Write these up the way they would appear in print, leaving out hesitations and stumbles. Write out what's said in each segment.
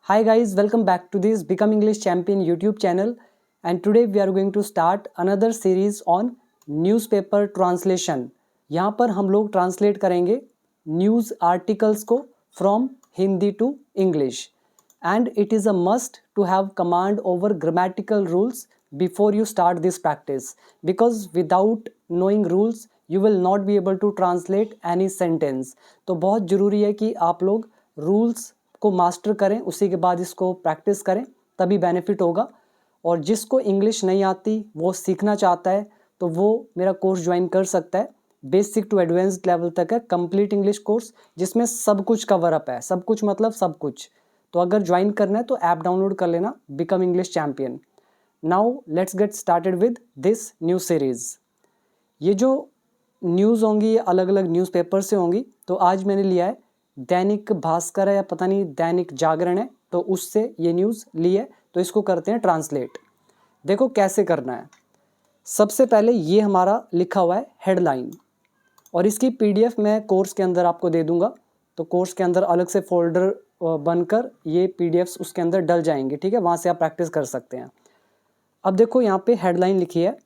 Hi guys, welcome back to this Become English Champion YouTube channel, and today we are going to start another series on newspaper translation. यहाँ पर हम लोग translate करेंगे news articles को from Hindi to English, and it is a must to have command over grammatical rules before you start this practice, because without knowing rules you will not be able to translate any sentence. तो बहुत ज़रूरी है कि आप लोग rules को master करें, उसी के बाद इसको प्रैक्टिस करें, तभी बेनिफिट होगा। और जिसको इंग्लिश नहीं आती, वो सीखना चाहता है, तो वो मेरा कोर्स ज्वाइन कर सकता है। बेसिक टू एडवांस्ड लेवल तक है कंप्लीट इंग्लिश कोर्स, जिसमें सब कुछ कवर अप है। सब कुछ मतलब सब कुछ। तो अगर ज्वाइन करना है तो ऐप डाउनलोड कर लेना, become English champion. Now let's get started with this new series. ये जो न्यूज़ होंगी ये अलग अलग न्यूज़पेपर से होंगी। तो आज मैंने लिया है दैनिक भास्कर है या पता नहीं दैनिक जागरण है, तो उससे ये न्यूज़ ली है। तो इसको करते हैं ट्रांसलेट। देखो कैसे करना है। सबसे पहले ये हमारा लिखा हुआ है हेडलाइन, और इसकी पीडीएफ मैं कोर्स के अंदर आपको दे दूंगा। तो कोर्स के अंदर अलग से फोल्डर बनकर ये पीडीएफ्स उसके अंदर डल जाएंगे, ठीक है। वहाँ से आप प्रैक्टिस कर सकते हैं। अब देखो यहाँ पे हेडलाइन लिखी है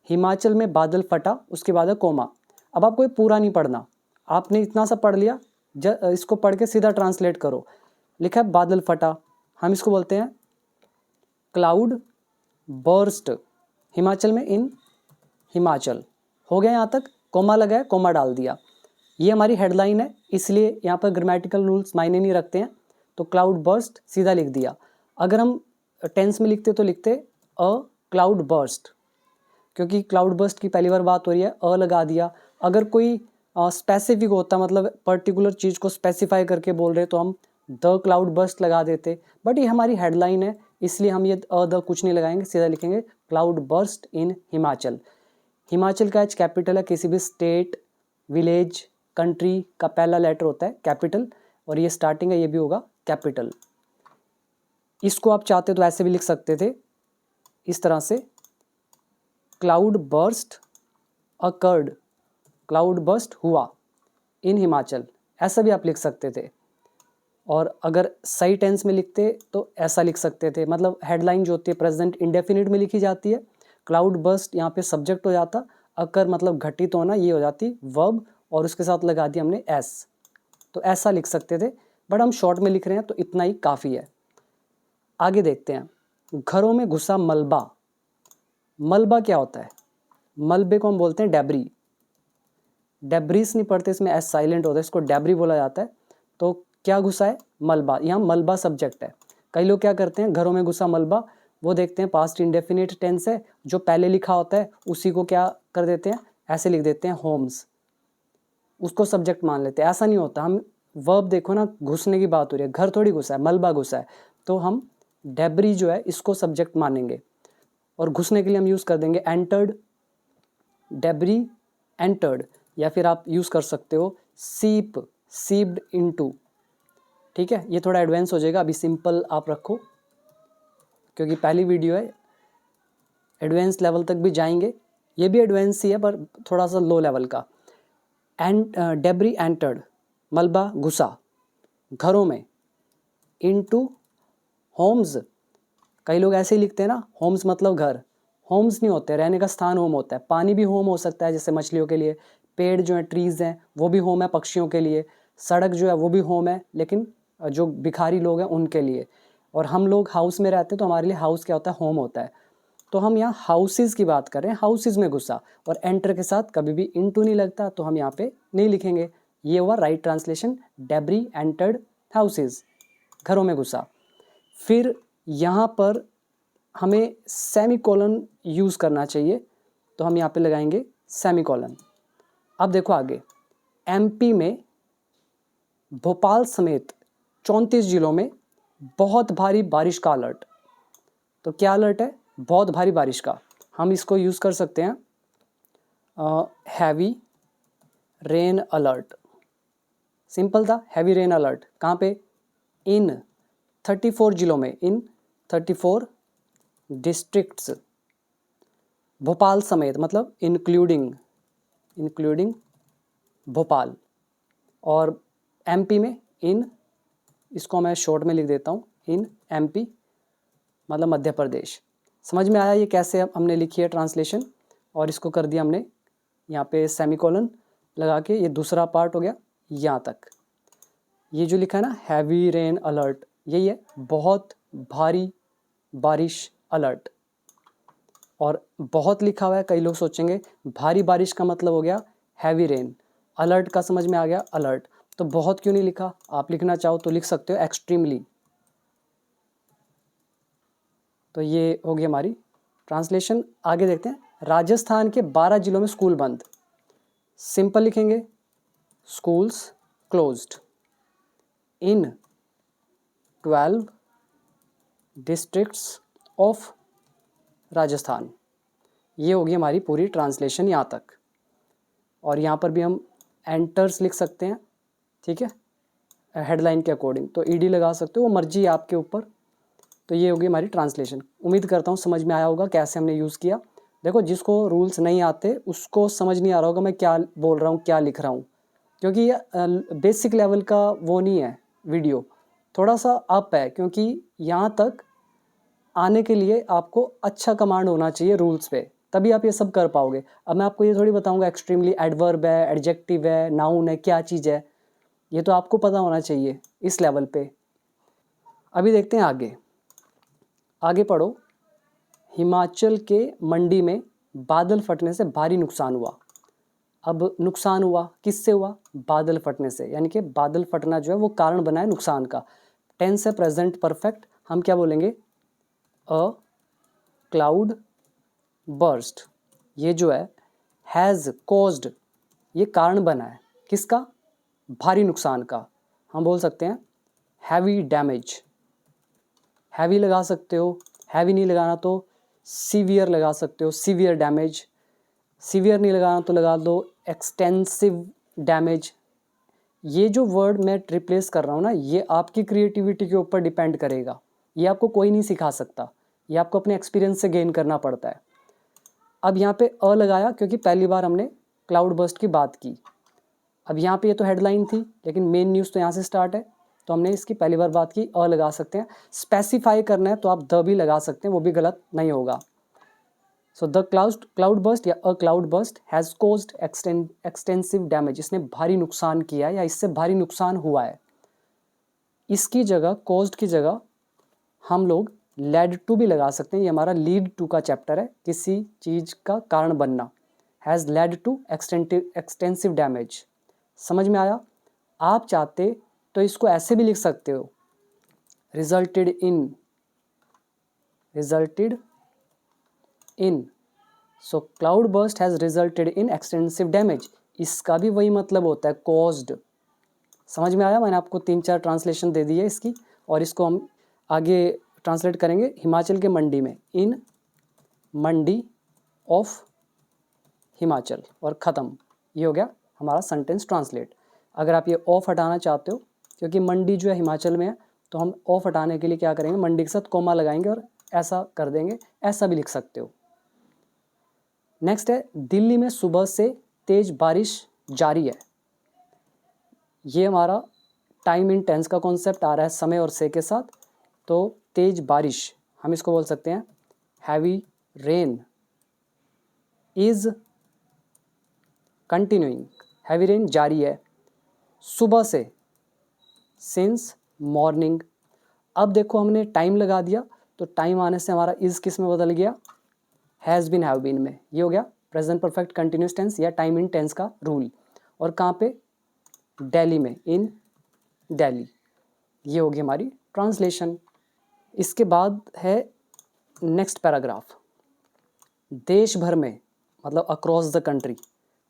हिमाचल में बादल फटा, उसके बाद है कोमा। अब आपको ये पूरा नहीं पढ़ना, आपने इतना सा पढ़ लिया। इसको पढ़ के सीधा ट्रांसलेट करो। लिखा है बादल फटा, हम इसको बोलते हैं क्लाउड बर्स्ट हिमाचल में, इन हिमाचल। हो गया यहाँ तक, कोमा लगा है, कोमा डाल दिया। ये हमारी हेडलाइन है, इसलिए यहाँ पर ग्रामेटिकल रूल्स मायने नहीं रखते हैं। तो क्लाउड बर्स्ट सीधा लिख दिया। अगर हम टेंस में लिखते तो लिखते अ क्लाउड बर्स्ट, क्योंकि क्लाउड बर्स्ट की पहली बार बात हो रही है, अ लगा दिया। अगर कोई स्पेसिफिक होता, मतलब पर्टिकुलर चीज़ को स्पेसिफाई करके बोल रहे, तो हम द क्लाउड बर्स्ट लगा देते। बट ये हमारी हेडलाइन है, इसलिए हम ये द कुछ नहीं लगाएंगे, सीधा लिखेंगे क्लाउड बर्स्ट इन हिमाचल। हिमाचल का एच कैपिटल है। किसी भी स्टेट, विलेज, कंट्री का पहला लेटर होता है कैपिटल, और ये स्टार्टिंग है, ये भी होगा कैपिटल। इसको आप चाहते तो ऐसे भी लिख सकते थे, इस तरह से cloud burst occurred, cloud burst हुआ इन हिमाचल, ऐसा भी आप लिख सकते थे। और अगर सही टेंस में लिखते तो ऐसा लिख सकते थे। मतलब हेडलाइन जो होती है प्रेजेंट इंडेफिनिट में लिखी जाती है। क्लाउड बर्स्ट यहाँ पे सब्जेक्ट हो जाता, अकर मतलब घटित होना, ये हो जाती वर्ब, और उसके साथ लगा दिया हमने एस। तो ऐसा लिख सकते थे, बट हम शॉर्ट में लिख रहे हैं तो इतना ही काफ़ी है। आगे देखते हैं। घरों में घुसा मलबा। मलबा क्या होता है? मलबे को हम बोलते हैं डेब्री। डेब्रीज नहीं पढ़ते, इसमें एस साइलेंट होता है, इसको डेब्री बोला जाता है। तो क्या घुसा है? मलबा। यहाँ मलबा सब्जेक्ट है। कई लोग क्या करते हैं, घरों में घुसा मलबा, वो देखते हैं पास्ट इंडेफिनिट टेंस है, जो पहले लिखा होता है उसी को क्या कर देते हैं, ऐसे लिख देते हैं होम्स, उसको सब्जेक्ट मान लेते हैं। ऐसा नहीं होता। हम वर्ब देखो ना, घुसने की बात हो रही है, घर थोड़ी घुसा है, मलबा घुसा है। तो हम डेब्री जो है इसको सब्जेक्ट मानेंगे, और घुसने के लिए हम यूज़ कर देंगे एंटर्ड, डेब्री एंटर्ड, या फिर आप यूज़ कर सकते हो सीप, सीप्ड इनटू। ठीक है, ये थोड़ा एडवांस हो जाएगा, अभी सिंपल आप रखो, क्योंकि पहली वीडियो है। एडवांस लेवल तक भी जाएंगे, ये भी एडवांस ही है पर थोड़ा सा लो लेवल का। एंड डेब्री एंटर्ड, मलबा घुसा घरों में, इनटू होम्स। कई लोग ऐसे ही लिखते हैं ना, होम्स मतलब घर। होम्स नहीं होते, रहने का स्थान होम होता है। पानी भी होम हो सकता है, जैसे मछलियों के लिए। पेड़ जो है, ट्रीज़ हैं, वो भी होम है पक्षियों के लिए। सड़क जो है वो भी होम है, लेकिन जो भिखारी लोग हैं उनके लिए। और हम लोग हाउस में रहते हैं, तो हमारे लिए हाउस क्या होता है? होम होता है। तो हम यहाँ हाउसेज़ की बात कर रहे हैं, हाउसेज़ में घुसा। और एंटर के साथ कभी भी इनटू नहीं लगता, तो हम यहाँ पे नहीं लिखेंगे। ये हुआ right translation, debris entered houses, घरों में घुसा। फिर यहाँ पर हमें सेमीकोलन यूज़ करना चाहिए, तो हम यहाँ पे लगाएंगे सेमीकोलन। अब देखो आगे, एमपी में भोपाल समेत 34 जिलों में बहुत भारी बारिश का अलर्ट। तो क्या अलर्ट है? बहुत भारी बारिश का। हम इसको यूज़ कर सकते हैं हैवी रेन अलर्ट। सिंपल था, हैवी रेन अलर्ट। कहाँ पे? इन 34 जिलों में, इन 34 डिस्ट्रिक्ट्स। भोपाल समेत मतलब इंक्लूडिंग भोपाल। और एमपी में इन, इसको मैं शॉर्ट में लिख देता हूँ, इन MP, मतलब मध्य प्रदेश। समझ में आया ये कैसे हमने लिखी है ट्रांसलेशन, और इसको कर दिया हमने यहाँ पे सेमीकोलन लगा के, ये दूसरा पार्ट हो गया यहाँ तक। ये जो लिखा है ना हैवी रेन अलर्ट, यही है बहुत भारी बारिश अलर्ट। और बहुत लिखा हुआ है, कई लोग सोचेंगे भारी बारिश का मतलब हो गया हैवी रेन, अलर्ट का समझ में आ गया अलर्ट, तो बहुत क्यों नहीं लिखा? आप लिखना चाहो तो लिख सकते हो एक्सट्रीमली। तो ये होगी हमारी ट्रांसलेशन। आगे देखते हैं, राजस्थान के 12 जिलों में स्कूल बंद। सिंपल लिखेंगे, schools closed in 12 districts of Rajasthan. ये होगी हमारी पूरी ट्रांसलेशन यहाँ तक। और यहाँ पर भी हम एंटर्स लिख सकते हैं, ठीक है, हेडलाइन के अकॉर्डिंग, तो ईडी लगा सकते हो, वो मर्जी है आपके ऊपर। तो ये होगी हमारी ट्रांसलेशन। उम्मीद करता हूँ समझ में आया होगा कैसे हमने यूज़ किया। देखो, जिसको रूल्स नहीं आते उसको समझ नहीं आ रहा होगा मैं क्या बोल रहा हूँ, क्या लिख रहा हूँ, क्योंकि ये बेसिक लेवल का वो नहीं है वीडियो, थोड़ा सा अप है, क्योंकि यहाँ तक आने के लिए आपको अच्छा कमांड होना चाहिए रूल्स पे, तभी आप ये सब कर पाओगे। अब मैं आपको ये थोड़ी बताऊंगा एक्सट्रीमली एडवर्ब है, एडजेक्टिव है, नाउन है, क्या चीज़ है, ये तो आपको पता होना चाहिए इस लेवल पे। अभी देखते हैं आगे। आगे पढ़ो, हिमाचल के मंडी में बादल फटने से भारी नुकसान हुआ। अब नुकसान हुआ किससे हुआ? बादल फटने से, यानी कि बादल फटना जो है वो कारण बना है नुकसान का। टेंस है प्रेजेंट परफेक्ट, हम क्या बोलेंगे? A cloud burst. ये जो है हैज़ कॉज्ड, ये कारण बना है किसका? भारी नुकसान का। हम बोल सकते हैं हैवी डैमेज, हैवी लगा सकते हो, हैवी नहीं लगाना तो सीवियर लगा सकते हो, सीवियर डैमेज। सीवियर नहीं लगाना तो लगा दो एक्सटेंसिव डैमेज। ये जो वर्ड मैं रिप्लेस कर रहा हूँ ना, ये आपकी क्रिएटिविटी के ऊपर डिपेंड करेगा, ये आपको कोई नहीं सिखा सकता, ये आपको अपने एक्सपीरियंस से गेन करना पड़ता है। अब यहाँ पे अ लगाया क्योंकि पहली बार हमने क्लाउड बर्स्ट की बात की। अब यहाँ पे ये तो हेडलाइन थी, लेकिन मेन न्यूज़ तो यहाँ से स्टार्ट है, तो हमने इसकी पहली बार बात की, अ लगा सकते हैं। स्पेसिफाई करना है तो आप द भी लगा सकते हैं, वो भी गलत नहीं होगा। सो द क्लाउड बर्स्ट या a cloud burst has caused extensive damage, इसने भारी नुकसान किया है या इससे भारी नुकसान हुआ है। इसकी जगह, कॉज्ड की जगह हम लोग लेड टू भी लगा सकते हैं, ये हमारा लीड टू का चैप्टर है, किसी चीज़ का कारण बनना। Has led to extensive damage. समझ में आया? आप चाहते तो इसको ऐसे भी लिख सकते हो, resulted in. So cloud burst has resulted in extensive damage, इसका भी वही मतलब होता है, कॉज्ड। समझ में आया? मैंने आपको 3-4 ट्रांसलेशन दे दी है इसकी, और इसको हम आगे ट्रांसलेट करेंगे। हिमाचल के मंडी में, इन मंडी ऑफ हिमाचल, और ख़त्म। ये हो गया हमारा सेंटेंस ट्रांसलेट। अगर आप ये ऑफ हटाना चाहते हो, क्योंकि मंडी जो है हिमाचल में है, तो हम ऑफ हटाने के लिए क्या करेंगे? मंडी के साथ कोमा लगाएंगे और ऐसा कर देंगे, ऐसा भी लिख सकते हो। नेक्स्ट है, दिल्ली में सुबह से तेज बारिश जारी है। ये हमारा टाइम इन टेंस का कॉन्सेप्ट आ रहा है समय और से के साथ। तो तेज बारिश, हम इसको बोल सकते हैं heavy rain is continuing, heavy rain जारी है सुबह से, सिंस मॉर्निंग। अब देखो हमने टाइम लगा दिया, तो टाइम आने से हमारा इज किस में बदल गया? हैज़ बीन, हैव बीन में। ये हो गया प्रेजेंट परफेक्ट कंटिन्यूस टेंस या टाइम इन टेंस का रूल। और कहाँ पे? दिल्ली में, इन दिल्ली। ये होगी हमारी ट्रांसलेशन। इसके बाद है नेक्स्ट पैराग्राफ। देश भर में, मतलब अक्रॉस द कंट्री,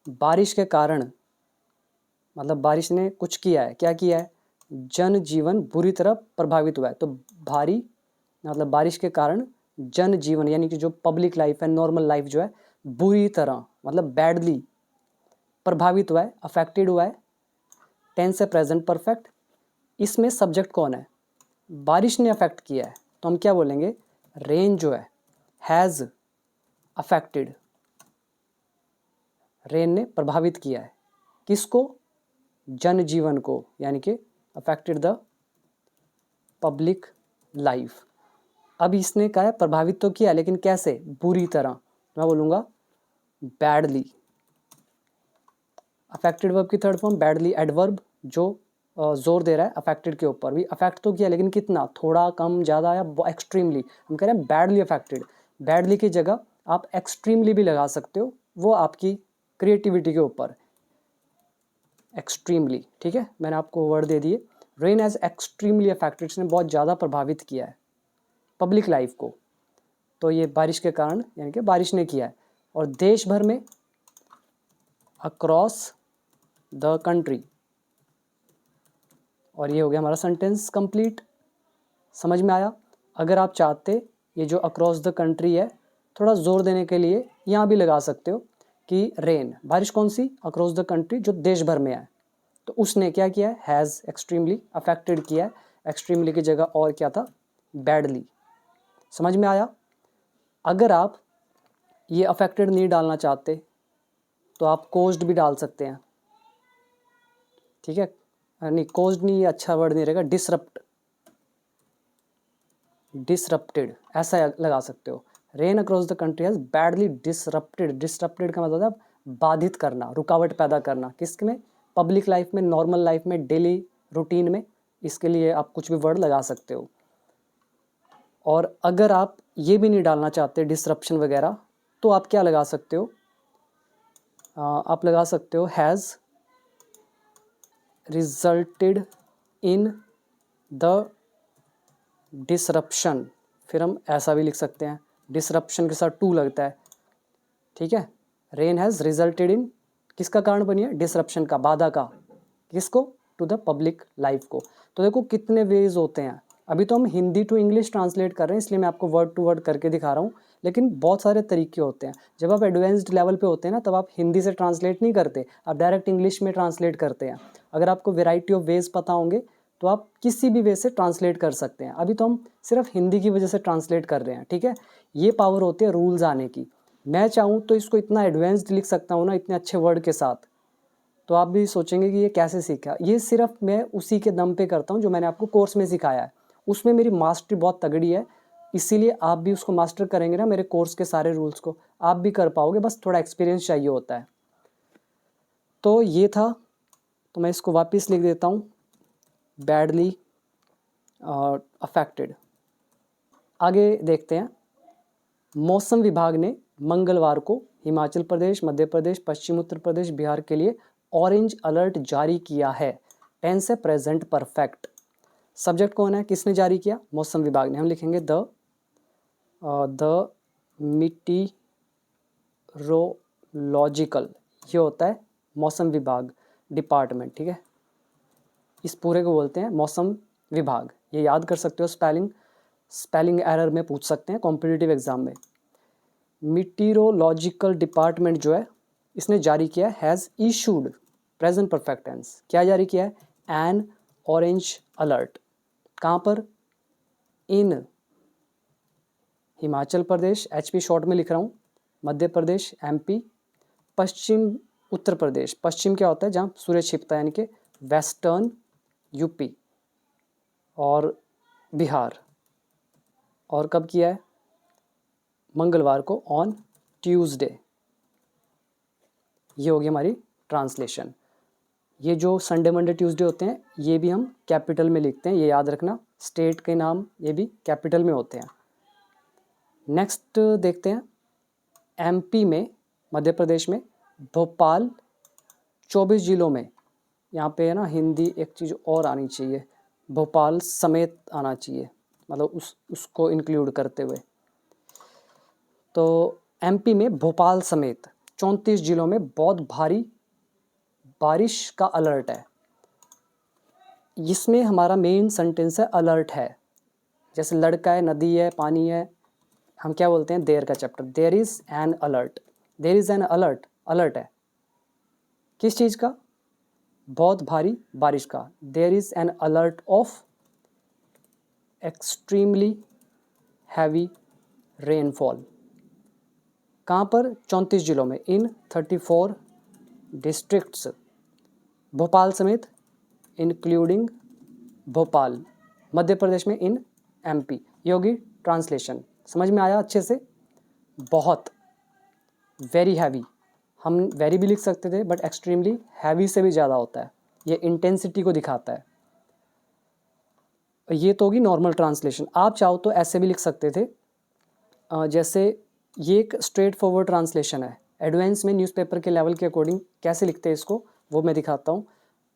बारिश के कारण, मतलब बारिश ने कुछ किया है, क्या किया है? जनजीवन बुरी तरह प्रभावित हुआ है। तो भारी मतलब बारिश के कारण जनजीवन, यानी कि जो पब्लिक लाइफ है, नॉर्मल लाइफ जो है, बुरी तरह मतलब बैडली प्रभावित हुआ है, अफेक्टेड हुआ है। टेंस है प्रेजेंट परफेक्ट। इसमें सब्जेक्ट कौन है? बारिश ने अफेक्ट किया है, तो हम क्या बोलेंगे? रेन जो है हैज़ अफेक्टेड, रेन ने प्रभावित किया है किसको? जनजीवन को, यानी कि अफेक्टेड द पब्लिक लाइफ। अब इसने क्या है, प्रभावित तो किया, लेकिन कैसे, बुरी तरह। मैं बोलूँगा बैडली। अफेक्टेड वर्ब की थर्ड फॉर्म बैडली, एडवर्ब जो जोर दे रहा है अफेक्टेड के ऊपर। भी अफेक्ट तो किया, लेकिन कितना, थोड़ा, कम, ज़्यादा या एक्सट्रीमली। हम कह रहे हैं बैडली अफेक्टेड। बैडली की जगह आप एक्सट्रीमली भी लगा सकते हो, वो आपकी क्रिएटिविटी के ऊपर। एक्सट्रीमली, ठीक है, मैंने आपको वर्ड दे दिए। रेन हैज़ एक्सट्रीमली अफेक्टेड, इसने बहुत ज़्यादा प्रभावित किया है पब्लिक लाइफ को। तो ये बारिश के कारण, यानी कि बारिश ने किया है। और देश भर में, अक्रॉस द कंट्री। और ये हो गया हमारा सेंटेंस कंप्लीट। समझ में आया? अगर आप चाहते, ये जो अक्रॉस द कंट्री है, थोड़ा जोर देने के लिए यहाँ भी लगा सकते हो कि रेन, बारिश कौन सी, अक्रॉस द कंट्री, जो देश भर में है। तो उसने क्या किया है, हैज़ एक्सट्रीमली अफेक्टेड किया है। एक्सट्रीमली की जगह और क्या था, बैडली। समझ में आया? अगर आप ये अफेक्टेड नहीं डालना चाहते तो आप कोज्ड भी डाल सकते हैं, ठीक है। नहीं, कोज्ड नहीं, अच्छा वर्ड नहीं रहेगा, डिसरप्टेड ऐसा लगा सकते हो। Rain across the country has badly disrupted. Disrupted का मतलब है बाधित करना, रुकावट पैदा करना। किसके में, पब्लिक लाइफ में, नॉर्मल लाइफ में, डेली रूटीन में। इसके लिए आप कुछ भी वर्ड लगा सकते हो। और अगर आप ये भी नहीं डालना चाहते डिसरप्शन वगैरह, तो आप क्या लगा सकते हो, आप लगा सकते हो has resulted in the disruption. फिर हम ऐसा भी लिख सकते हैं, डिसरप्शन के साथ टू लगता है, ठीक है। रेन हैज़ रिजल्टेड इन, किसका कारण बनी है, डिसरप्शन का, बाधा का। किसको, टू द पब्लिक लाइफ को। तो देखो कितने वेज होते हैं। अभी तो हम हिंदी टू इंग्लिश ट्रांसलेट कर रहे हैं, इसलिए मैं आपको वर्ड टू वर्ड करके दिखा रहा हूँ, लेकिन बहुत सारे तरीके होते हैं। जब आप एडवांस्ड लेवल पे होते हैं ना, तब आप हिंदी से ट्रांसलेट नहीं करते, आप डायरेक्ट इंग्लिश में ट्रांसलेट करते हैं। अगर आपको वेराइटी ऑफ वेज पता होंगे तो आप किसी भी वे से ट्रांसलेट कर सकते हैं। अभी तो हम सिर्फ हिंदी की वजह से ट्रांसलेट कर रहे हैं, ठीक है। ये पावर होती है रूल्स आने की। मैं चाहूँ तो इसको इतना एडवांस्ड लिख सकता हूँ ना, इतने अच्छे वर्ड के साथ, तो आप भी सोचेंगे कि ये कैसे सीखा। ये सिर्फ मैं उसी के दम पे करता हूँ जो मैंने आपको कोर्स में सिखाया है, उसमें मेरी मास्टरी बहुत तगड़ी है। इसीलिए आप भी उसको मास्टर करेंगे ना, मेरे कोर्स के सारे रूल्स को आप भी कर पाओगे, बस थोड़ा एक्सपीरियंस चाहिए होता है। तो ये था, तो मैं इसको वापस लिख देता हूँ, बैडली अफेक्टेड। आगे देखते हैं। मौसम विभाग ने मंगलवार को हिमाचल प्रदेश, मध्य प्रदेश, पश्चिम उत्तर प्रदेश, बिहार के लिए ऑरेंज अलर्ट जारी किया है। टेंस है प्रेजेंट परफेक्ट। सब्जेक्ट कौन है, किसने जारी किया, मौसम विभाग ने। हम लिखेंगे द मीटीरोलॉजिकल, ये होता है मौसम विभाग डिपार्टमेंट, ठीक है। इस पूरे को बोलते हैं मौसम विभाग। ये याद कर सकते हो, स्पेलिंग एरर में पूछ सकते हैं कॉम्पिटिटिव एग्जाम में। मीटीरोलॉजिकल डिपार्टमेंट जो है, इसने जारी किया has issued, present perfect tense, क्या जारी किया है, एन ऑरेंज अलर्ट। कहाँ पर, in Himachal Pradesh, HP short में लिख रहा हूँ, मध्य प्रदेश, एमपी, पश्चिम उत्तर प्रदेश, पश्चिम क्या होता है जहाँ सूर्य छिपता है, यानी कि वेस्टर्न यूपी, और बिहार। और कब किया है, मंगलवार को, ऑन ट्यूसडे। ये होगी हमारी ट्रांसलेशन। ये जो संडे मंडे ट्यूसडे होते हैं, ये भी हम कैपिटल में लिखते हैं, ये याद रखना। स्टेट के नाम ये भी कैपिटल में होते हैं। नेक्स्ट देखते हैं, एमपी में, मध्य प्रदेश में, भोपाल 24 जिलों में। यहाँ पे है ना, हिंदी एक चीज़ और आनी चाहिए, भोपाल समेत आना चाहिए, मतलब उसको इंक्लूड करते हुए। तो एमपी में भोपाल समेत 34 जिलों में बहुत भारी बारिश का अलर्ट है। इसमें हमारा मेन सेंटेंस है अलर्ट है। जैसे लड़का है, नदी है, पानी है, हम क्या बोलते हैं, देयर का chapter, there is an alert. There is an alert, alert है किस चीज़ का, बहुत भारी बारिश का। There is an alert of extremely heavy rainfall. कहाँ पर, 34 जिलों में, इन 34 डिस्ट्रिक्ट्स, भोपाल समेत, इंक्लूडिंग भोपाल, मध्य प्रदेश में, इन MP। ये होगी ट्रांसलेशन। समझ में आया अच्छे से? बहुत, वेरी हैवी, हम वेरी भी लिख सकते थे बट एक्सट्रीमली हैवी से भी ज़्यादा होता है, ये इंटेंसिटी को दिखाता है। ये तो होगी नॉर्मल ट्रांसलेशन। आप चाहो तो ऐसे भी लिख सकते थे, जैसे ये एक स्ट्रेट फॉरवर्ड ट्रांसलेशन है। एडवांस में न्यूज़पेपर के लेवल के अकॉर्डिंग कैसे लिखते हैं इसको, वो मैं दिखाता हूँ।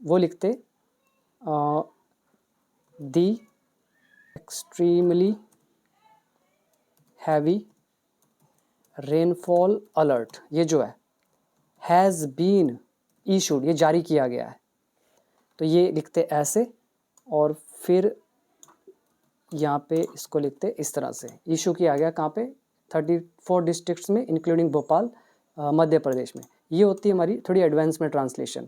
वो लिखते दी एक्सट्रीमली हैवी रेनफॉल अलर्ट, ये जो है हैज़ बीन इशूड, ये जारी किया गया है। तो ये लिखते ऐसे, और फिर यहाँ पे इसको लिखते इस तरह से, इशू किया गया कहाँ पे, 34 डिस्ट्रिक्ट्स में इंक्लूडिंग भोपाल, मध्य प्रदेश में। ये होती है हमारी थोड़ी एडवांस में ट्रांसलेशन,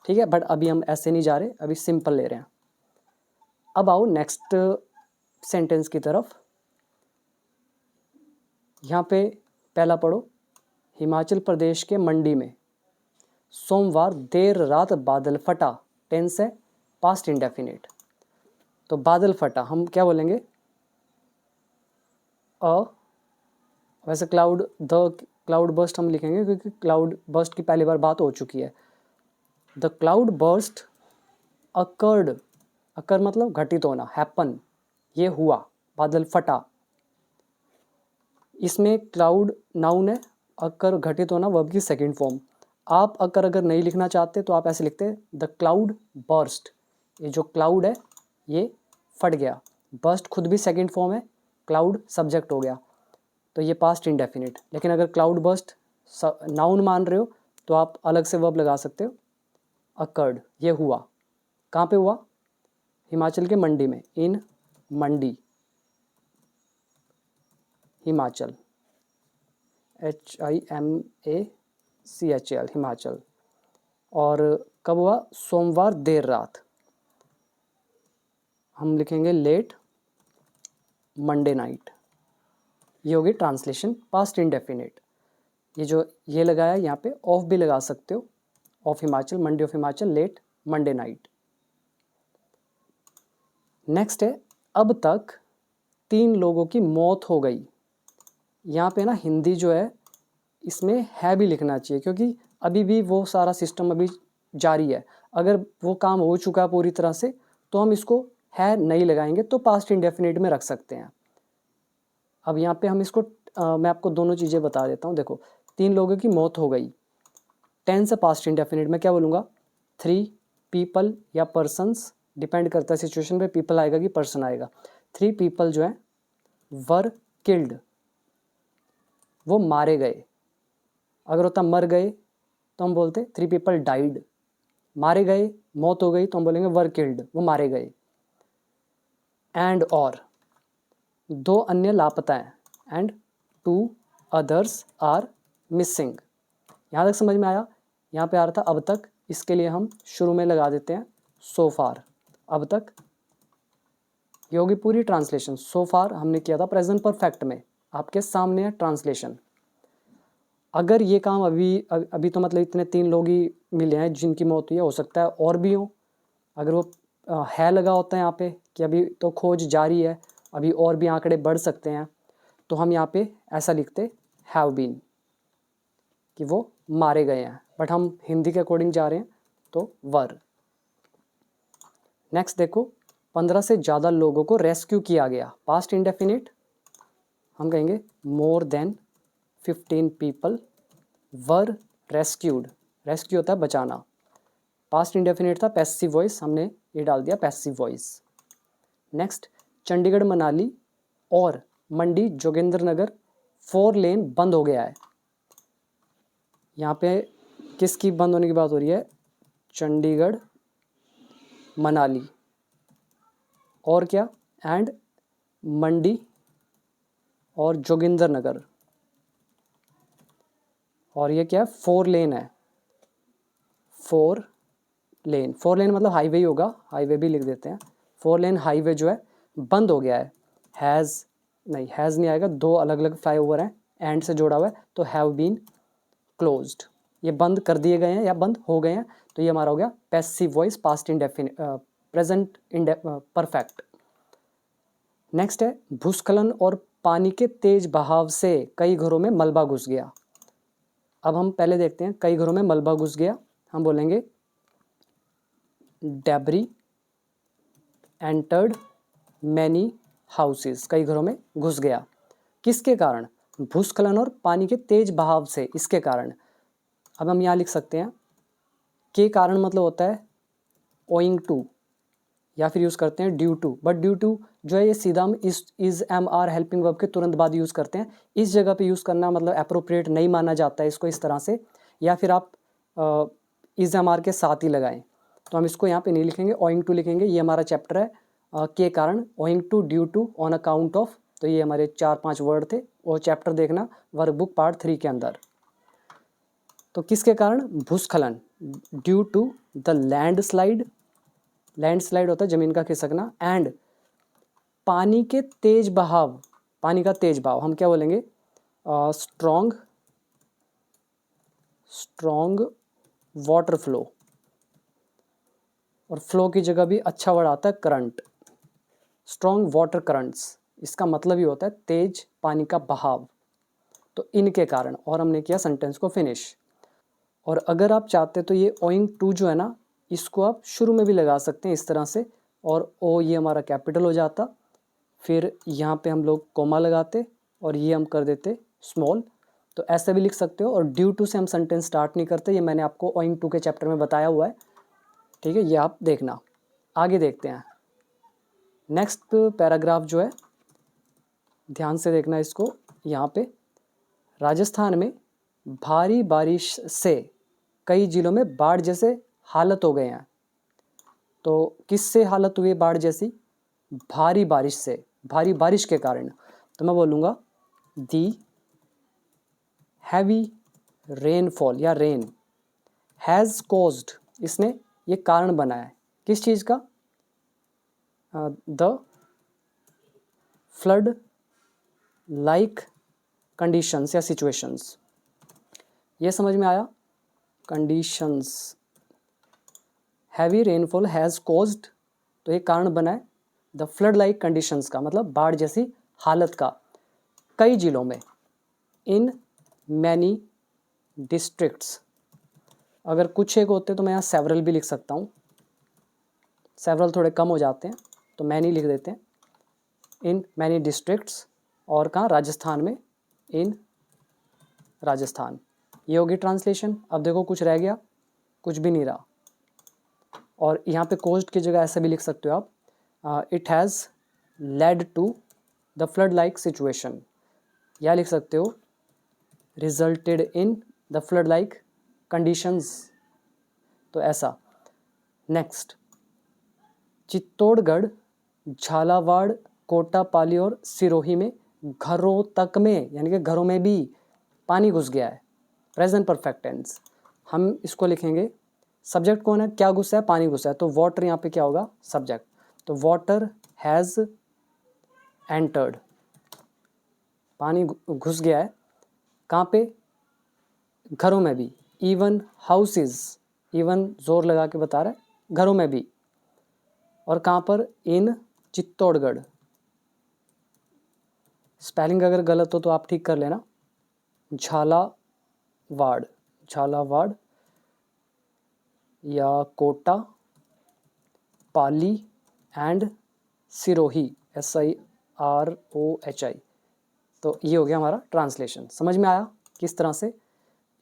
ठीक है। बट अभी हम ऐसे नहीं जा रहे, अभी सिंपल ले रहे हैं। अब आओ नेक्स्ट सेंटेंस की तरफ। यहाँ पे पहला पढ़ो, हिमाचल प्रदेश के मंडी में सोमवार देर रात बादल फटा। टेंस है पास्ट इंडेफिनिट। तो बादल फटा हम क्या बोलेंगे, वैसे क्लाउड बर्स्ट हम लिखेंगे क्योंकि क्लाउड बर्स्ट की पहली बार बात हो चुकी है। द क्लाउड बर्स्ट अकर्ड, अकर मतलब घटित होना, हैपन, ये हुआ, बादल फटा। इसमें क्लाउड नाउन है, अकर घटित होना वर्ब की सेकंड फॉर्म। आप अगर नहीं लिखना चाहते तो आप ऐसे लिखते हैं द क्लाउड बर्स्ट। ये जो क्लाउड है ये फट गया, बर्स्ट खुद भी सेकंड फॉर्म है, क्लाउड सब्जेक्ट हो गया, तो ये पास्ट इंडेफिनिट। लेकिन अगर क्लाउड बर्स्ट नाउन मान रहे हो तो आप अलग से वर्ब लगा सकते हो, अकर्ड, ये हुआ। कहाँ पे हुआ, हिमाचल के मंडी में, इन मंडी, हिमाचल, HIMACHL, हिमाचल। और कब हुआ, सोमवार देर रात, हम लिखेंगे लेट मंडे नाइट। ये होगी ट्रांसलेशन पास्ट इंडेफिनिट। ये जो ये लगाया यहाँ पे ऑफ भी लगा सकते हो, of Himachal, Mandi of Himachal, late Monday night. Next है, अब तक 3 लोगों की मौत हो गई। यहाँ पे ना हिंदी जो है इसमें है भी लिखना चाहिए क्योंकि अभी भी वो सारा सिस्टम अभी जारी है। अगर वो काम हो चुका है पूरी तरह से तो हम इसको है नहीं लगाएंगे, तो पास्ट इंडेफिनिट में रख सकते हैं। अब यहाँ पे हम इसको मैं आपको दोनों चीज़ें बता देता हूँ। देखो, 3 लोगों की मौत हो गई, टेंस पास्ट इंडेफिनिट में क्या बोलूँगा, 3 पीपल या पर्सन्स, डिपेंड करता है सिचुएशन पे, पीपल आएगा कि पर्सन आएगा। 3 पीपल जो है वर किल्ड, वो मारे गए। अगर होता मर गए तो हम बोलते 3 पीपल डाइड। मारे गए, मौत हो गई तो हम बोलेंगे वर किल्ड, वो मारे गए। एंड और 2 अन्य लापता हैं, एंड 2 अदर्स आर मिसिंग। यहाँ तक समझ में आया। यहाँ पे आ रहा था अब तक, इसके लिए हम शुरू में लगा देते हैं सो फार, अब तक। ये होगी पूरी ट्रांसलेशन। सो फार हमने किया था प्रेजेंट परफेक्ट में, आपके सामने है ट्रांसलेशन। अगर ये काम अभी तो मतलब इतने 3 लोग ही मिले हैं जिनकी मौत हुई है, हो सकता है और भी हो। अगर वो है लगा होता है यहाँ पे कि अभी तो खोज जारी है, अभी और भी आंकड़े बढ़ सकते हैं, तो हम यहाँ पे ऐसा लिखते हैव बीन, कि वो मारे गए हैं। बट हम हिंदी के अकॉर्डिंग जा रहे हैं तो वर। नेक्स्ट देखो, 15 से ज़्यादा लोगों को रेस्क्यू किया गया, पास्ट इंडेफिनिट हम कहेंगे more than 15 people were rescued. Rescue होता है बचाना, पास्ट इंडेफिनिट था पैसिव वॉइस, हमने ये डाल दिया passive voice. Next, Chandigarh Manali और मंडी जोगिंद्रनगर 4 लेन बंद हो गया है। यहाँ पे किसकी बंद होने की बात हो रही है, चंडीगढ़ मनाली और क्या, एंड मंडी और जोगिंद्रनगर। और ये क्या है, 4 लेन है, 4 लेन, 4 लेन मतलब हाईवे होगा, हाईवे भी लिख देते हैं। 4 लेन हाईवे जो है बंद हो गया है। हैज़ नहीं आएगा, 2 अलग अलग फ्लाईओवर हैं, एंड से जोड़ा हुआ है, तो हैव बीन क्लोज्ड, ये बंद कर दिए गए हैं या बंद हो गए हैं। तो ये हमारा हो गया passive voice past indefinite present perfect. Next है भूस्खलन और पानी के तेज बहाव से कई घरों में मलबा घुस गया। अब हम पहले देखते हैं, कई घरों में मलबा घुस गया, हम बोलेंगे डेब्री एंटर्ड मैनी हाउसेस, कई घरों में घुस गया। किसके कारण? भूस्खलन और पानी के तेज बहाव से, इसके कारण। अब हम यहाँ लिख सकते हैं के कारण मतलब होता है ओइंग टू, या फिर यूज़ करते हैं due to, but due to जो है ये सीधा हम is am are helping verb के तुरंत बाद यूज़ करते हैं। इस जगह पे यूज़ करना मतलब अप्रोप्रिएट नहीं माना जाता है इसको इस तरह से, या फिर आप इज एम आर के साथ ही लगाएं। तो हम इसको यहाँ पे नहीं लिखेंगे, ओइंग टू लिखेंगे। ये हमारा चैप्टर है के कारण, owing to, due to, on account of. तो ये हमारे 4-5 वर्ड थे, और चैप्टर देखना वर्कबुक पार्ट 3 के अंदर। तो किसके कारण? भूस्खलन, due to the landslide, landslide होता है ज़मीन का खिसकना, एंड पानी के तेज बहाव, पानी का तेज बहाव हम क्या बोलेंगे? स्ट्रॉन्ग वाटर फ्लो, और फ्लो की जगह भी अच्छा वर्ड आता है करंट, स्ट्रॉन्ग वाटर करंट्स। इसका मतलब ही होता है तेज पानी का बहाव। तो इनके कारण, और हमने किया सेंटेंस को फिनिश। और अगर आप चाहते तो ये ओइंग टू जो है ना, इसको आप शुरू में भी लगा सकते हैं इस तरह से, और ओ ये हमारा कैपिटल हो जाता, फिर यहाँ पे हम लोग कोमा लगाते, और ये हम कर देते स्मॉल। तो ऐसे भी लिख सकते हो। और ड्यू टू से हम सेंटेंस स्टार्ट नहीं करते, ये मैंने आपको ओइंग टू के चैप्टर में बताया हुआ है, ठीक है, ये आप देखना। आगे देखते हैं, नेक्स्ट पैराग्राफ जो है, ध्यान से देखना इसको। यहाँ पे राजस्थान में भारी बारिश से कई जिलों में बाढ़ जैसे हालत हो गए हैं। तो किससे हालत हुई है बाढ़ जैसी? भारी बारिश से, भारी बारिश के कारण। तो मैं बोलूँगा दी हैवी रेनफॉल या रेन हैज़ कॉज्ड, इसने ये कारण बनाया है किस चीज़ का? द फ्लड लाइक कंडीशंस या सिचुएशंस। ये समझ में आया? Conditions, heavy rainfall has caused, तो ये कारण बना है द फ्लड लाइक कंडीशंस का, मतलब बाढ़ जैसी हालत का, कई जिलों में, इन मैनी डिस्ट्रिक्ट्स। अगर कुछ एक होते तो मैं यहाँ सेवरल भी लिख सकता हूँ, सेवरल थोड़े कम हो जाते हैं तो मैनी लिख देते हैं, इन मैनी डिस्ट्रिक्ट्स। और कहाँ? राजस्थान में, इन राजस्थान। ये होगी ट्रांसलेशन। अब देखो कुछ रह गया? कुछ भी नहीं रहा। और यहाँ पे कोज्ड की जगह ऐसे भी लिख सकते हो आप, it has led to the flood like situation, या लिख सकते हो resulted in the flood like conditions. तो ऐसा। नेक्स्ट, चित्तौड़गढ़, झालावाड़, कोटापाली और सिरोही में घरों तक में, यानी कि घरों में भी पानी घुस गया है। Present perfect tense. हम इसको लिखेंगे, सब्जेक्ट कौन है? क्या घुसा है? पानी घुसा है। तो वाटर यहाँ पे क्या होगा? सब्जेक्ट। तो वाटर हैज़ एंटर्ड, पानी घुस गया है। कहाँ पे? घरों में भी। इवन हाउसेस, इवन जोर लगा के बता रहा है, घरों में भी। और कहाँ पर? इन चित्तौड़गढ़। स्पेलिंग अगर गलत हो तो आप ठीक कर लेना। झालावाड़, झालावाड़ या कोटा पाली एंड सिरोही, SIROHI। तो ये हो गया हमारा ट्रांसलेशन। समझ में आया किस तरह से?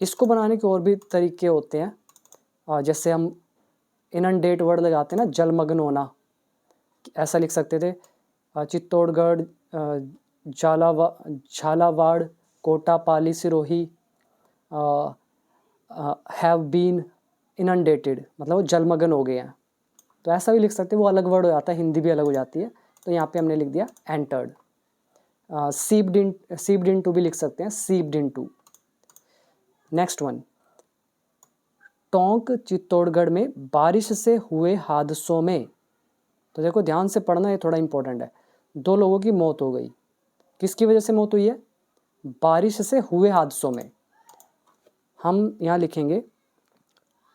इसको बनाने के और भी तरीके होते हैं, जैसे हम इनंडेट वर्ड लगाते हैं ना, जलमग्न होना, ऐसा लिख सकते थे, Chittorgarh, Jhalawar, Kota Pali Sirohi have been inundated, मतलब वो जलमग्न हो गए हैं। तो ऐसा भी लिख सकते हैं, वो अलग वर्ड हो जाता है, हिंदी भी अलग हो जाती है। तो यहाँ पे हमने लिख दिया एंटर्ड। सीप्ड इनटू भी लिख सकते हैं, seeped into. Next one, Tonk Chittorgarh में बारिश से हुए हादसों में। तो देखो ध्यान से पढ़ना, ये थोड़ा इंपॉर्टेंट है। 2 लोगों की मौत हो गई। किसकी वजह से मौत हुई है? बारिश से हुए हादसों में। हम यहाँ लिखेंगे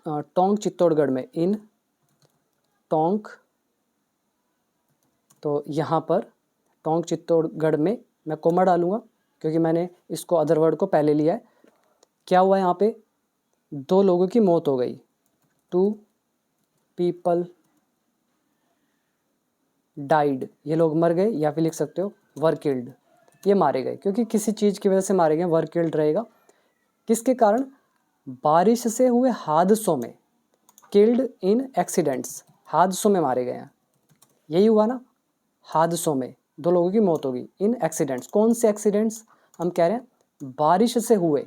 टोंक चित्तौड़गढ़ में, इन टोंक। तो यहाँ पर टोंक चित्तौड़गढ़ में, मैं कोमा डालूंगा क्योंकि मैंने इसको अदर वर्ड को पहले लिया है। क्या हुआ यहाँ पे, 2 लोगों की मौत हो गई, 2 people डाइड, ये लोग मर गए, या फिर लिख सकते हो वर किल्ड, ये मारे गए, क्योंकि किसी चीज़ की वजह से मारे गए, वर किल्ड रहेगा। किसके कारण, बारिश से हुए हादसों में, किल्ड इन एक्सीडेंट्स, हादसों में मारे गए हैं, यही हुआ ना, हादसों में 2 लोगों की मौत होगी, इन एक्सीडेंट्स, कौन से एक्सीडेंट्स, हम कह रहे हैं बारिश से हुए।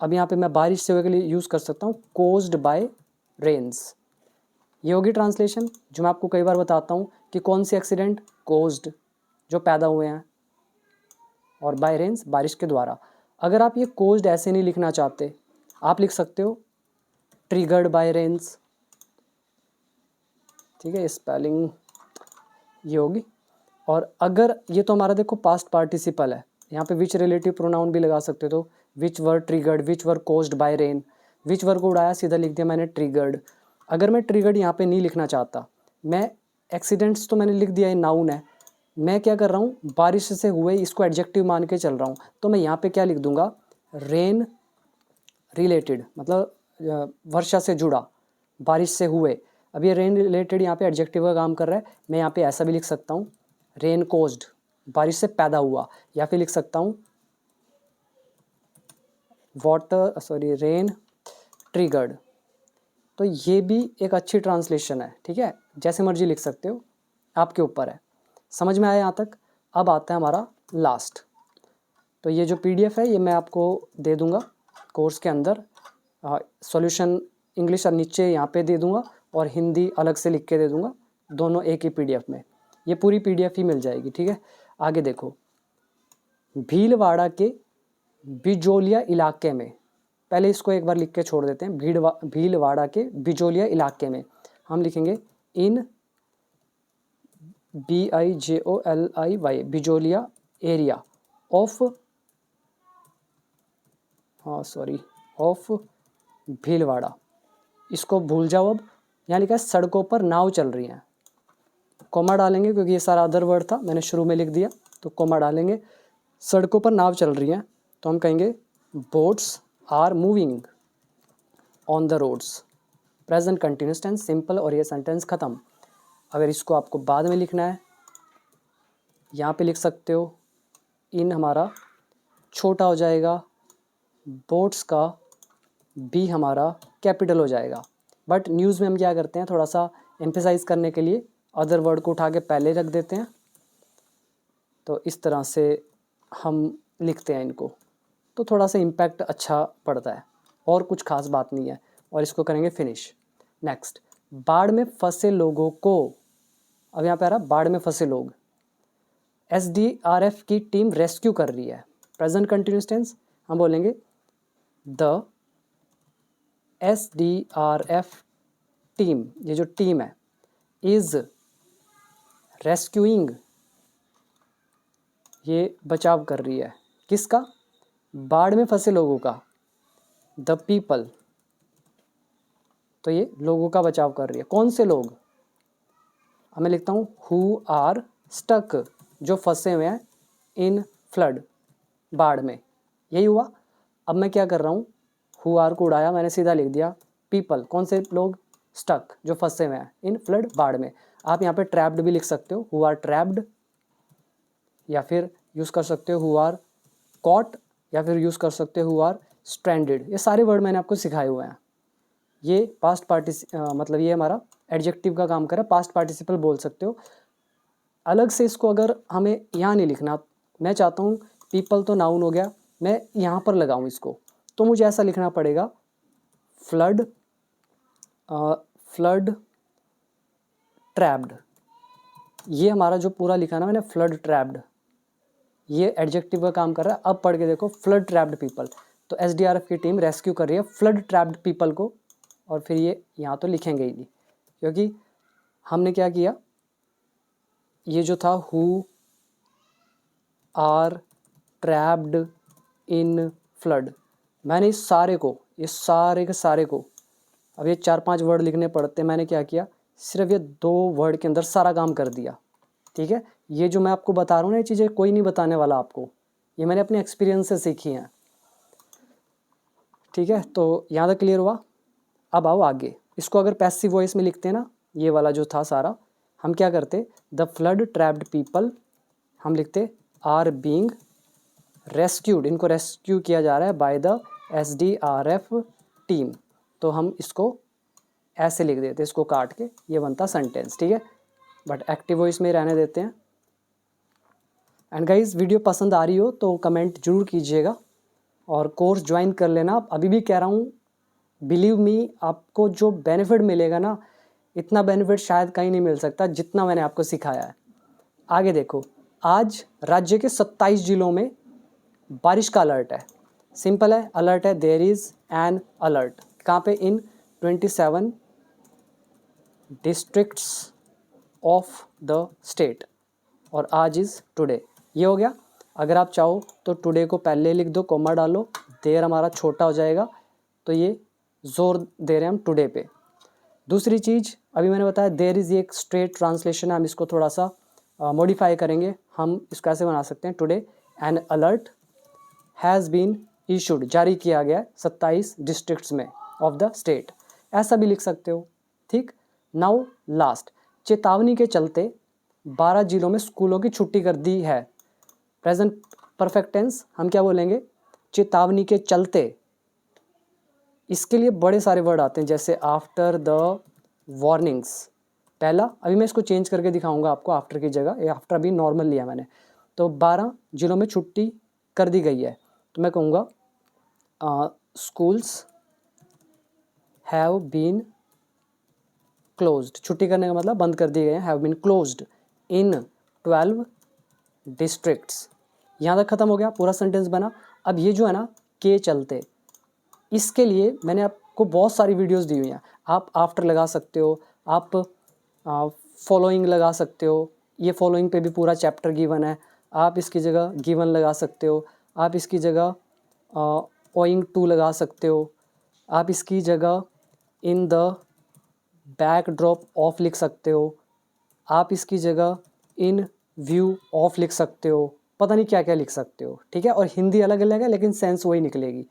अब यहाँ पे मैं बारिश से हुए के लिए यूज़ कर सकता हूँ कोज्ड बाय रेन्स, ये होगी ट्रांसलेशन, जो मैं आपको कई बार बताता हूँ कि कौन सी एक्सीडेंट, कोज्ड, जो पैदा हुए हैं, और बाय रेन्स, बारिश के द्वारा। अगर आप ये कोज्ड ऐसे नहीं लिखना चाहते, आप लिख सकते हो ट्रिगर्ड बाय रेन्स, ठीक है, स्पेलिंग ये होगी। और अगर ये तो हमारा देखो पास्ट पार्टिसिपल है, यहाँ पे विच रिलेटिव प्रोनाउन भी लगा सकते, तो which were triggered, which were caused by rain, which were को उड़ाया, सीधा लिख दिया मैंने ट्रिगर्ड। अगर मैं ट्रिगर्ड यहाँ पे नहीं लिखना चाहता, मैं एक्सीडेंट्स तो मैंने लिख दिया, ये नाउन है, मैं क्या कर रहा हूँ, बारिश से हुए, इसको एडजेक्टिव मान के चल रहा हूँ, तो मैं यहाँ पे क्या लिख दूंगा, रेन रिलेटेड, मतलब वर्षा से जुड़ा, बारिश से हुए। अब ये रेन रिलेटेड यहाँ पे एडजेक्टिव का काम कर रहा है, मैं यहाँ पे ऐसा भी लिख सकता हूँ रेन कोज्ड, बारिश से पैदा हुआ, या फिर लिख सकता हूँ वाटर, सॉरी रेन ट्रिगर्ड। तो ये भी एक अच्छी ट्रांसलेशन है, ठीक है, जैसे मर्जी लिख सकते हो, आपके ऊपर है। समझ में आया यहाँ तक। अब आता है हमारा लास्ट, तो ये जो PDF है ये मैं आपको दे दूँगा कोर्स के अंदर, सॉल्यूशन इंग्लिश नीचे यहाँ पे दे दूँगा और हिंदी अलग से लिख के दे दूँगा, दोनों एक ही PDF में, ये पूरी PDF ही मिल जाएगी, ठीक है। आगे देखो, भीलवाड़ा के बिजोलिया इलाके में, पहले इसको एक बार लिख के छोड़ देते हैं, भीलवाड़ा के बिजोलिया इलाके में, हम लिखेंगे इन BIJOLIY, Bijolia area of, of Bhilwara, इसको भूल जाओ। अब यहाँ लिखा है सड़कों पर नाव चल रही हैं, कोमा डालेंगे क्योंकि ये सारा अदर वर्ड था, मैंने शुरू में लिख दिया, तो कोमा डालेंगे। सड़कों पर नाव चल रही हैं, तो हम कहेंगे boats are moving on the roads, present continuous tense, simple, और ये सेंटेंस खत्म। अगर इसको आपको बाद में लिखना है, यहाँ पे लिख सकते हो, इन हमारा छोटा हो जाएगा, बोट्स का बी हमारा कैपिटल हो जाएगा। बट न्यूज़ में हम क्या करते हैं, थोड़ा सा एम्फेसाइज करने के लिए अदर वर्ड को उठा के पहले रख देते हैं, तो इस तरह से हम लिखते हैं इनको, तो थोड़ा सा इम्पैक्ट अच्छा पड़ता है, और कुछ खास बात नहीं है। और इसको करेंगे फिनिश। नेक्स्ट, बाढ़ में फंसे लोगों को, अब यहाँ पे आ रहा बाढ़ में फंसे लोग, SDRF की टीम रेस्क्यू कर रही है, प्रेजेंट कंटिन्यूस टेंस, हम बोलेंगे द SDRF टीम, ये जो टीम है, इज रेस्क्यूइंग, ये बचाव कर रही है, किसका, बाढ़ में फंसे लोगों का, द पीपल, तो ये लोगों का बचाव कर रही है, कौन से लोग, अब मैं लिखता हूँ हु आर स्टक, जो फंसे हुए हैं, इन फ्लड, बाढ़ में, यही हुआ। अब मैं क्या कर रहा हूँ, हु आर को उड़ाया, मैंने सीधा लिख दिया पीपल, कौन से लोग, स्टक, जो फंसे हुए हैं, इन फ्लड, बाढ़ में। आप यहाँ पे ट्रैप्ड भी लिख सकते हो, हु आर ट्रैप्ड, या फिर यूज़ कर सकते हो हु आर कॉट, या फिर यूज़ कर सकते हो हु आर स्ट्रैंडेड। ये सारे वर्ड मैंने आपको सिखाए हुए हैं। ये पास्ट मतलब ये हमारा एडजेक्टिव का काम कर रहा है, पास्ट पार्टिसिपल बोल सकते हो। अलग से इसको अगर हमें यहाँ नहीं लिखना, मैं चाहता हूँ पीपल तो नाउन हो गया, मैं यहाँ पर लगाऊँ इसको, तो मुझे ऐसा लिखना पड़ेगा फ्लड, फ्लड ट्रैप्ड, ये हमारा जो पूरा लिखा ना मैंने, फ्लड ट्रैप्ड, ये एडजेक्टिव का काम कर रहा है। अब पढ़ के देखो, फ्लड ट्रैप्ड पीपल, तो SDRF की टीम रेस्क्यू कर रही है फ्लड ट्रैप्ड पीपल को, और फिर ये यहाँ तो लिखेंगे ही नहीं, क्योंकि हमने क्या किया, ये जो था who are trapped in flood, मैंने इस सारे को, ये सारे के सारे को, अब ये 4-5 वर्ड लिखने पड़ते, मैंने क्या किया, सिर्फ ये 2 वर्ड के अंदर सारा काम कर दिया, ठीक है। ये जो मैं आपको बता रहा हूँ ना, ये चीज़ें कोई नहीं बताने वाला आपको, ये मैंने अपने एक्सपीरियंस से सीखी हैं। ठीक है, तो यहाँ तक क्लियर हुआ। अब आओ आगे, इसको अगर पैसिव वॉइस में लिखते हैं ना, ये वाला जो था सारा, हम क्या करते, द फ्लड ट्रैप्ड पीपल, हम लिखते आर बीइंग रेस्क्यूड, इनको रेस्क्यू किया जा रहा है बाय द SDRF टीम। तो हम इसको ऐसे लिख देते, इसको काट के, ये बनता सेंटेंस। ठीक है, बट एक्टिव वॉइस में रहने देते हैं। एंड गाइज, वीडियो पसंद आ रही हो तो कमेंट जरूर कीजिएगा और कोर्स ज्वाइन कर लेना। अभी भी कह रहा हूँ, बिलीव मी, आपको जो बेनिफिट मिलेगा ना, इतना बेनिफिट शायद कहीं नहीं मिल सकता जितना मैंने आपको सिखाया है। आगे देखो, आज राज्य के 27 जिलों में बारिश का अलर्ट है। सिंपल है, अलर्ट है, देयर इज़ एन अलर्ट। कहाँ पे? इन 27 डिस्ट्रिक्ट्स ऑफ द स्टेट, और आज इज़ टुडे। ये हो गया। अगर आप चाहो तो टुडे को पहले लिख दो, कॉमा डालो, देर हमारा छोटा हो जाएगा, तो ये जोर दे रहे हैं हम टुडे पे। दूसरी चीज़, अभी मैंने बताया देयर इज़, ये एक स्ट्रेट ट्रांसलेशन है, हम इसको थोड़ा सा मॉडिफाई करेंगे। हम इसको ऐसे बना सकते हैं, today an alert has been issued, जारी किया गया है 27 डिस्ट्रिक्ट्स में ऑफ द स्टेट, ऐसा भी लिख सकते हो। ठीक, नाउ लास्ट, चेतावनी के चलते 12 जिलों में स्कूलों की छुट्टी कर दी है। प्रेजेंट परफेक्ट टेंस हम क्या बोलेंगे? चेतावनी के चलते। इसके लिए बड़े सारे वर्ड आते हैं, जैसे आफ्टर द वार्निंग्स। पहला, अभी मैं इसको चेंज करके दिखाऊंगा आपको, आफ्टर की जगह, ये आफ्टर अभी नॉर्मल लिया मैंने। तो 12 जिलों में छुट्टी कर दी गई है, तो मैं कहूँगा स्कूल्स हैव बीन क्लोज्ड। छुट्टी करने का मतलब बंद कर दिए गए हैं, have been closed in 12 districts. यहाँ तक खत्म हो गया, पूरा सेंटेंस बना। अब ये जो है ना, के चलते, इसके लिए मैंने आपको बहुत सारी वीडियोस दी हुई हैं। आप आफ्टर लगा सकते हो, आप फॉलोइंग लगा सकते हो, ये फॉलोइंग पे भी पूरा चैप्टर गिवन है। आप इसकी जगह गिवन लगा सकते हो, आप इसकी जगह ओइंग टू लगा सकते हो, आप इसकी जगह in the back drop of लिख सकते हो, आप इसकी जगह इन व्यू ऑफ लिख सकते हो, पता नहीं क्या क्या लिख सकते हो। ठीक है, और हिंदी अलग अलग है लेकिन सेंस वही निकलेगी।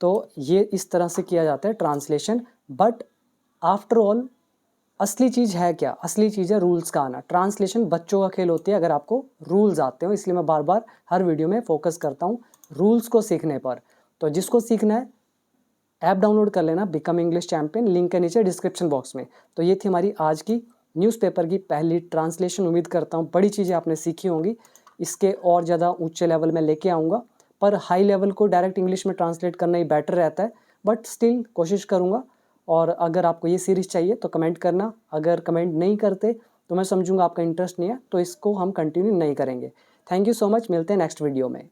तो ये इस तरह से किया जाता है ट्रांसलेशन। बट आफ्टर ऑल असली चीज़ है क्या? असली चीज़ है रूल्स का आना। ट्रांसलेशन बच्चों का खेल होती है अगर आपको रूल्स आते हो, इसलिए मैं बार बार हर वीडियो में फोकस करता हूँ रूल्स को सीखने पर। तो जिसको सीखना है, ऐप डाउनलोड कर लेना, बिकम इंग्लिश चैंपियन, लिंक है नीचे डिस्क्रिप्शन बॉक्स में। तो ये थी हमारी आज की न्यूज़पेपर की पहली ट्रांसलेशन। उम्मीद करता हूँ बड़ी चीज़ें आपने सीखी होंगी। इसके और ज़्यादा ऊंचे लेवल में लेके आऊँगा, पर हाई लेवल को डायरेक्ट इंग्लिश में ट्रांसलेट करना ही बेटर रहता है, बट स्टिल कोशिश करूँगा। और अगर आपको ये सीरीज़ चाहिए तो कमेंट करना। अगर कमेंट नहीं करते तो मैं समझूंगा आपका इंटरेस्ट नहीं है, तो इसको हम कंटिन्यू नहीं करेंगे। थैंक यू सो मच, मिलते हैं नेक्स्ट वीडियो में।